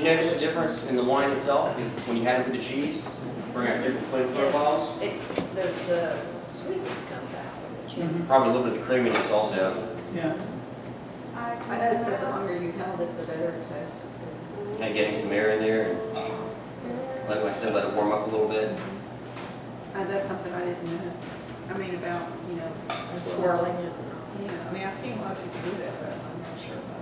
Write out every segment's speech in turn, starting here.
you notice a difference in the wine itself when you had it with the cheese? Bring out different flavor profiles? The sweetness comes out with the cheese. Probably a little bit of the creaminess also. Yeah. I noticed that the longer you held it, the better it tasted too. Kind of getting some air in there and like I said, let it warm up a little bit. That's something I didn't know. I mean, about, Swirling it. Yeah, I mean, I've seen a lot of people do that, but I'm not sure about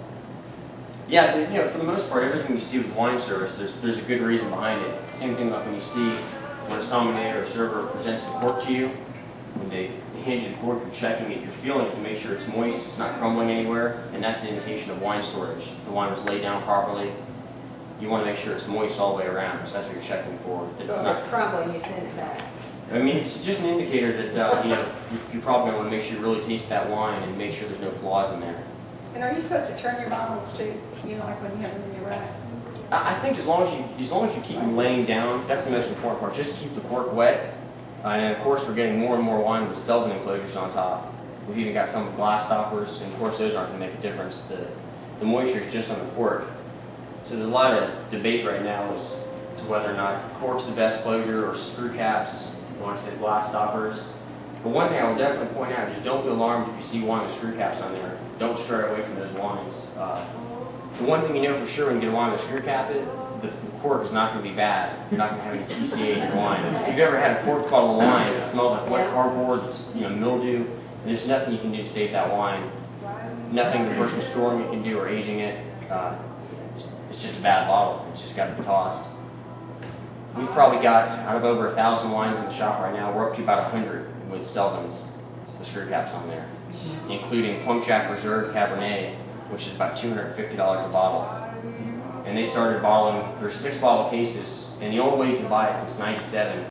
it. Yeah, for the most part, everything you see with wine service, there's a good reason behind it. Same thing like when you see when a sommelier or server presents the cork to you, when they hand you the cork, you're checking it, you're feeling it to make sure it's moist, it's not crumbling anywhere, and that's an indication of wine storage. The wine was laid down properly. You want to make sure it's moist all the way around, because that's what you're checking for. That So it's if not, it's crumbling, you send it back. I mean, it's just an indicator that you probably want to make sure you really taste that wine and make sure there's no flaws in there. And are you supposed to turn your bottles too? Like when you have them in your rack? I think as long as you keep them laying down, that's the most important part. Just keep the cork wet. And of course, we're getting more and more wine with Stelvin enclosures on top. We've even got some with glass stoppers, and of course, those aren't going to make a difference. The moisture is just on the cork. So there's a lot of debate right now as to whether or not cork's the best closure or screw caps. When I say glass stoppers. But one thing I will definitely point out is don't be alarmed if you see wine with screw caps on there. Don't stray away from those wines. The one thing you know for sure when you get a wine with a screw cap, the cork is not going to be bad. You're not going to have any TCA in your wine. If you've ever had a corked bottle of wine that smells like wet cardboard, it's mildew, there's nothing you can do to save that wine. Nothing the person storing it can do or aging it. It's just a bad bottle. It's just got to be tossed. We've probably got, out of over 1,000 wines in the shop right now, we're up to about 100 with Stelvins, the screw caps on there, including Plum Jack Reserve Cabernet, which is about $250 a bottle. And they started bottling, there's 6 bottle cases, and the only way you can buy it since '97